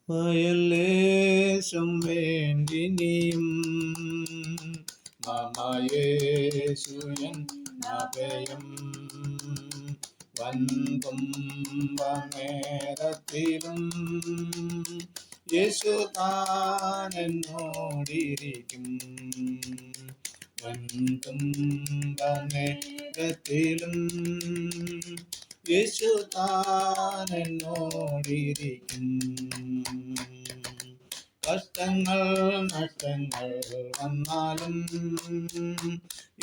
വയലേശം വേണ്ടിനിയും മമയേശുയൻ അഭയം വൻതുമ്പനേരത്തിലും യേശു താനെന്നോടിരിക്കും. വൻതുമ്പനേരത്തിലും യേശു താനെന്നോടിരിക്കും. കഷ്ടങ്ങൾ നഷ്ടങ്ങൾ വന്നാലും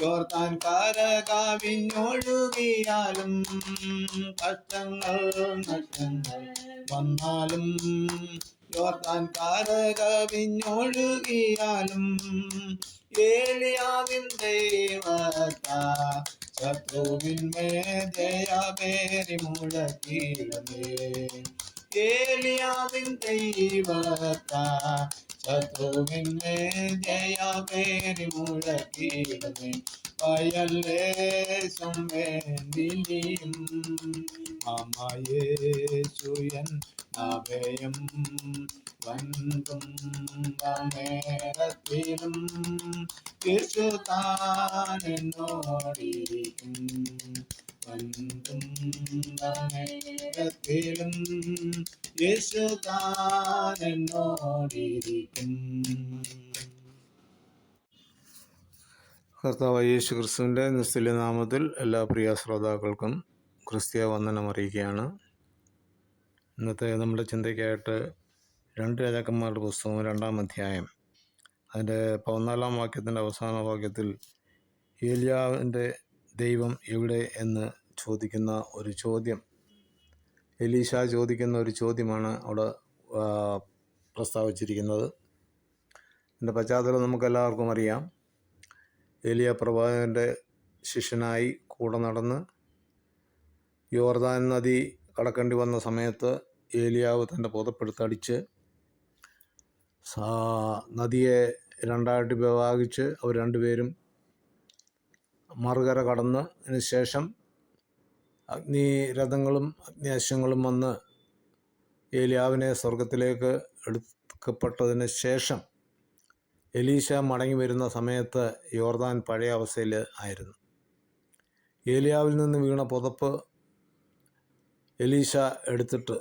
യോർദാൻ കര കവിഞ്ഞൊഴുകിയാലും, കഷ്ടങ്ങൾ നഷ്ടങ്ങൾ വന്നാലും യോർദാൻ കര കവിഞ്ഞൊഴുകിയാലും, ഏലിയാവിൻ ദൈവത്താ ശത്രുവിന്മേൽ ജയപേരി മുഴക്കിയിടുമേ. ഏലിയാവിൻ ദൈവത്താ ശത്രുവിന്മേൽ ജയപേരി മുഴക്കിയിടുമേ. വയലേശം വേണ്ടിനിയും മമയേശുയൻ അഭയം വൻതുമ്പനേരത്തിലും യേശു താനെന്നോടിരിക്കും. വൻതുമ്പനേരത്തിലും യേശു താനെന്നോടിരിക്കും. കർത്താവായ യേശു ക്രിസ്തുവിൻ്റെ നിസ്തുല്യ നാമത്തിൽ എല്ലാ പ്രിയ ശ്രോതാക്കൾക്കും ക്രിസ്തീയ വന്ദനം അറിയിക്കുകയാണ്. ഇന്നത്തെ നമ്മുടെ ചിന്തയ്ക്കായിട്ട് 2 രാജാക്കന്മാരുടെ പുസ്തകം 2-ാം അധ്യായം അതിൻ്റെ 14-ാം വാക്യത്തിൻ്റെ അവസാന വാക്യത്തിൽ ഏലിയാവിൻ്റെ ദൈവം എവിടെ എന്ന് ചോദിക്കുന്ന ഒരു ചോദ്യം, എലീശ ചോദിക്കുന്ന ഒരു ചോദ്യമാണ് അവിടെ പ്രസ്താവിച്ചിരിക്കുന്നത്. ഇതിൻ്റെ പശ്ചാത്തലം നമുക്കെല്ലാവർക്കും അറിയാം. ഏലിയ പ്രവാചകൻ്റെ ശിഷ്യനായി കൂടെ നടന്ന് യോർദാൻ നദി കടക്കേണ്ടി വന്ന സമയത്ത് ഏലിയാവ് തൻ്റെ പുതപ്പെടുത്തടിച്ച് നദിയെ 2ആയിട്ട് വിഭാഗിച്ച് അവർ രണ്ടുപേരും മറുകര കടന്നതിന് ശേഷം അഗ്നിരഥങ്ങളും അഗ്നിയശ്വങ്ങളും വന്ന് ഏലിയാവിനെ സ്വർഗത്തിലേക്ക് എടുക്കപ്പെട്ടതിന് ശേഷം എലീശ മടങ്ങി വരുന്ന സമയത്ത് യോർദാൻ പഴയ അവസ്ഥയിൽ ആയിരുന്നു. ഏലിയാവിൽ നിന്ന് വീണ പുതപ്പ് എലീശ എടുത്തിട്ട്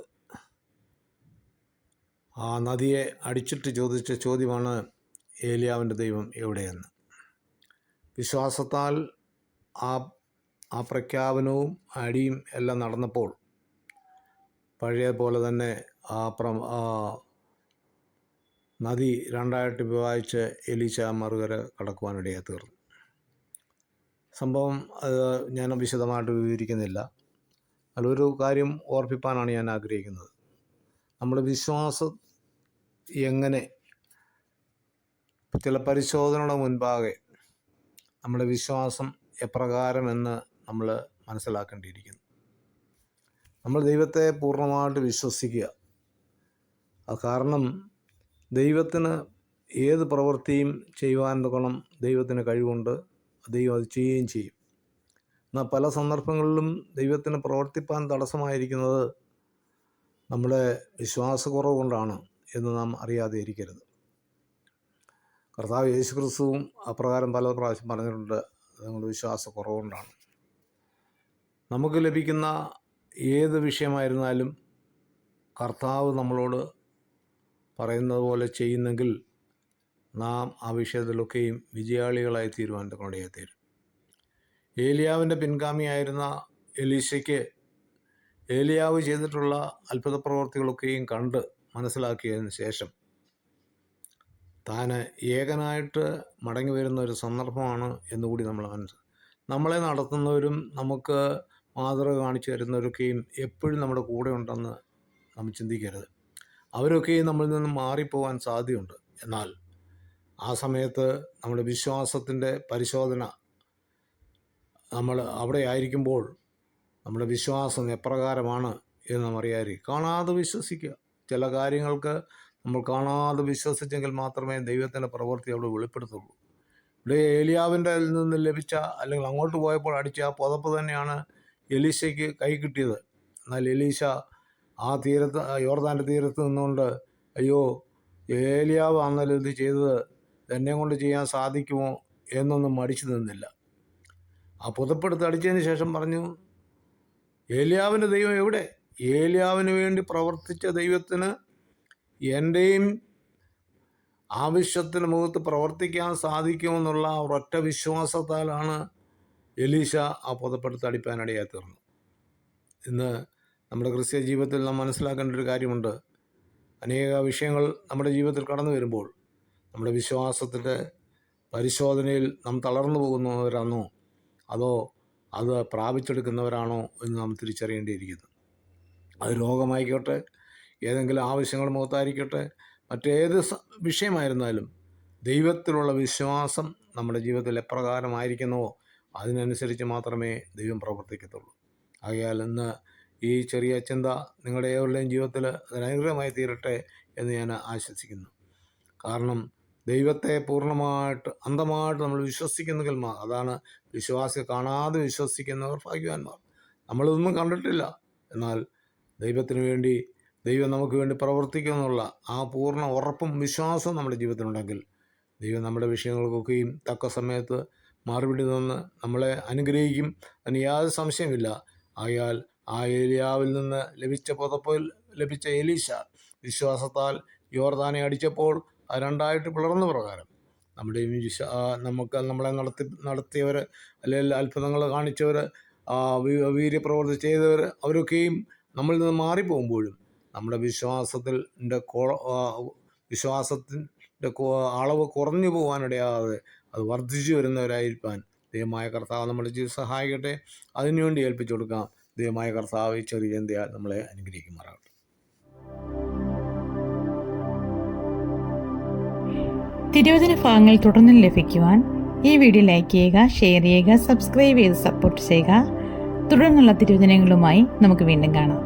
ആ നദിയെ അടിച്ചിട്ട് ചോദിച്ച ചോദ്യമാണ് ഏലിയാവിൻ്റെ ദൈവം എവിടെയെന്ന്. വിശ്വാസത്താൽ ആ പ്രഖ്യാപനവും അടിയും എല്ലാം നടന്നപ്പോൾ പഴയ പോലെ തന്നെ ആ നദി 2ആയിട്ട് വിഭാഗിച്ച് എലീശ മറുകര കടക്കുവാനിടയായി തീർന്നു. സംഭവം അത് ഞാൻ വിശദമായിട്ട് വിവരിക്കുന്നില്ല. അതിലൊരു കാര്യം ഓർപ്പിപ്പാനാണ് ഞാൻ ആഗ്രഹിക്കുന്നത്. നമ്മുടെ വിശ്വാസം എങ്ങനെ ചില പരിശോധനയുടെ മുൻപാകെ നമ്മുടെ വിശ്വാസം എപ്രകാരമെന്ന് നമ്മൾ മനസ്സിലാക്കേണ്ടിയിരിക്കുന്നു. നമ്മൾ ദൈവത്തെ പൂർണ്ണമായിട്ട് വിശ്വസിക്കുക. അത് കാരണം ദൈവത്തിന് ഏത് പ്രവൃത്തിയും ചെയ്യുവാൻ തക്കണം ദൈവത്തിന് കഴിവുണ്ട്. ദൈവം അത് ചെയ്യുകയും ചെയ്യും. എന്നാൽ പല സന്ദർഭങ്ങളിലും ദൈവത്തിന് പ്രവർത്തിപ്പാൻ തടസ്സമായിരിക്കുന്നത് നമ്മുടെ വിശ്വാസക്കുറവ് കൊണ്ടാണ് എന്ന് നാം അറിയാതെ ഇരിക്കരുത്. കർത്താവ് യേശു ക്രിസ്തുവും അപ്രകാരം പല പ്രാവശ്യം പറഞ്ഞിട്ടുണ്ട്, നമ്മുടെ വിശ്വാസക്കുറവ് കൊണ്ടാണ്. നമുക്ക് ലഭിക്കുന്ന ഏത് വിഷയമായിരുന്നാലും കർത്താവ് നമ്മളോട് പറയുന്നത് പോലെ ചെയ്യുന്നെങ്കിൽ നാം ആ വിഷയത്തിലൊക്കെയും വിജയാളികളായി തീരുവാൻ കൊണ്ടേ തീരും. ഏലിയാവിൻ്റെ പിൻഗാമിയായിരുന്ന എലീശയ്ക്ക് ഏലിയാവ് ചെയ്തിട്ടുള്ള അത്ഭുത പ്രവർത്തികളൊക്കെയും കണ്ട് മനസ്സിലാക്കിയതിന് ശേഷം താൻ ഏകനായിട്ട് മടങ്ങി വരുന്ന ഒരു സന്ദർഭമാണ് എന്നുകൂടി നമ്മളെ നടത്തുന്നവരും നമുക്ക് മാതൃക കാണിച്ചു തരുന്നവരൊക്കെയും എപ്പോഴും നമ്മുടെ കൂടെ ഉണ്ടെന്ന് നമ്മൾ ചിന്തിക്കരുത്. അവരൊക്കെയും നമ്മളിൽ നിന്നും മാറിപ്പോകാൻ സാധ്യതയുണ്ട്. എന്നാൽ ആ സമയത്ത് നമ്മുടെ വിശ്വാസത്തിൻ്റെ പരിശോധന നമ്മൾ അവിടെ ആയിരിക്കുമ്പോൾ നമ്മുടെ വിശ്വാസം എപ്രകാരമാണ് എന്ന് നാം അറിയാതെ കാണാതെ വിശ്വസിക്കുക. ചില കാര്യങ്ങൾക്ക് നമ്മൾ കാണാതെ വിശ്വസിച്ചെങ്കിൽ മാത്രമേ ദൈവത്തിൻ്റെ പ്രവൃത്തി അവിടെ വെളിപ്പെടുത്തുള്ളൂ. ഇവിടെ ഏലിയാവിൻ്റെ നിന്ന് ലഭിച്ച അല്ലെങ്കിൽ അങ്ങോട്ട് പോയപ്പോൾ അടിച്ച ആ പുതപ്പ് തന്നെയാണ് എലീശയ്ക്ക് കൈ കിട്ടിയത്. എന്നാൽ എലീശ ആ തീരത്ത് യോർദാൻ്റെ തീരത്ത് നിന്നുകൊണ്ട് അയ്യോ ഏലിയാവ് ആണല്ലോ ഇത് ചെയ്തത്, എന്നെ കൊണ്ട് ചെയ്യാൻ സാധിക്കുമോ എന്നൊന്നും മടിച്ചു നിന്നില്ല. ആ പുതപ്പെടുത്ത് അടിച്ചതിന് ശേഷം പറഞ്ഞു, ഏലിയാവിൻ്റെ ദൈവം എവിടെ? ഏലിയാവിന് വേണ്ടി പ്രവർത്തിച്ച ദൈവത്തിന് എൻ്റെയും ആവശ്യത്തിന് മുഖത്ത് പ്രവർത്തിക്കാൻ സാധിക്കുമെന്നുള്ള ഒരൊറ്റ വിശ്വാസത്താലാണ് എലീശ ആ പുതപ്പെടുത്ത് അടിപ്പാനിടയായി തീർന്നു. ഇന്ന് നമ്മുടെ ക്രിസ്ത്യ ജീവിതത്തിൽ നാം മനസ്സിലാക്കേണ്ട ഒരു കാര്യമുണ്ട്. അനേക വിഷയങ്ങൾ നമ്മുടെ ജീവിതത്തിൽ കടന്നു വരുമ്പോൾ നമ്മുടെ വിശ്വാസത്തിൻ്റെ പരിശോധനയിൽ നാം തളർന്നു പോകുന്നവരാണോ അതോ അത് പ്രാപിച്ചെടുക്കുന്നവരാണോ എന്ന് നാം തിരിച്ചറിയേണ്ടിയിരിക്കുന്നു. അത് രോഗമായിക്കോട്ടെ, ഏതെങ്കിലും ആവശ്യങ്ങൾ മുഖത്തായിരിക്കട്ടെ, മറ്റേത് വിഷയമായിരുന്നാലും ദൈവത്തിലുള്ള വിശ്വാസം നമ്മുടെ ജീവിതത്തിൽ എപ്രകാരമായിരിക്കുന്നുവോ അതിനനുസരിച്ച് മാത്രമേ ദൈവം പ്രവർത്തിക്കത്തുള്ളൂ. ആകയാൽ ഇന്ന് ഈ ചെറിയ ചിന്ത നിങ്ങളുടെ ഏവരുടെയും ജീവിതത്തിൽ അനുഗ്രഹമായി തീരട്ടെ എന്ന് ഞാൻ ആശംസിക്കുന്നു. കാരണം ദൈവത്തെ പൂർണ്ണമായിട്ട് അന്ധമായിട്ട് നമ്മൾ വിശ്വസിക്കുന്നെങ്കിൽ അതാണ് വിശ്വാസി. കാണാതെ വിശ്വസിക്കുന്നവർ ഭാഗ്യവാന്മാർ. നമ്മളിതൊന്നും കണ്ടിട്ടില്ല, എന്നാൽ ദൈവത്തിന് വേണ്ടി ദൈവം നമുക്ക് വേണ്ടി പ്രവർത്തിക്കുമെന്നുള്ള ആ പൂർണ്ണ ഉറപ്പും വിശ്വാസവും നമ്മുടെ ജീവിതത്തിലുണ്ടെങ്കിൽ ദൈവം നമ്മുടെ വിഷയങ്ങൾക്കൊക്കെയും തക്ക സമയത്ത് മറുപടി തന്ന് നമ്മളെ അനുഗ്രഹിക്കും. അതിന് യാതൊരു സംശയമില്ല. ആയാൽ ആ ഏലിയാവിൽ നിന്ന് ലഭിച്ച പുതപ്പിൽ ലഭിച്ച എലീശ വിശ്വാസത്താൽ യോർദാനെ അടിച്ചപ്പോൾ അത് രണ്ടായിട്ട് പിളർന്ന പ്രകാരം നമ്മുടെയും നമ്മളെ നടത്തിയവർ, അല്ലെങ്കിൽ അത്ഭുതങ്ങൾ കാണിച്ചവർ, വീര്യപ്രവർത്തി ചെയ്തവർ, അവരൊക്കെയും നമ്മളിൽ നിന്ന് മാറിപ്പോകുമ്പോഴും നമ്മുടെ വിശ്വാസത്തിൻ്റെ അളവ് കുറഞ്ഞു പോകാനിടയാതെ അത് വർദ്ധിച്ചു വരുന്നവരായിരിക്കാൻ ദൈവമായ കർത്താവ് നമ്മുടെ ജീവിതം സഹായിക്കട്ടെ. അതിനുവേണ്ടി ഏൽപ്പിച്ചു കൊടുക്കാം. ദൈവമായ കർത്താവ് ചെറിയ ചിന്തയാൽ നമ്മളെ അനുഗ്രഹിക്കുമാറാകട്ടെ. തിരുവചന ഭാഗങ്ങൾ തുടർന്നും ലഭിക്കുവാൻ ഈ വീഡിയോ ലൈക്ക് ചെയ്യുക, ഷെയർ ചെയ്യുക, സബ്സ്ക്രൈബ് ചെയ്ത് സപ്പോർട്ട് ചെയ്യുക. തുടർന്നുള്ള തിരുവചനങ്ങളുമായി നമുക്ക് വീണ്ടും കാണാം.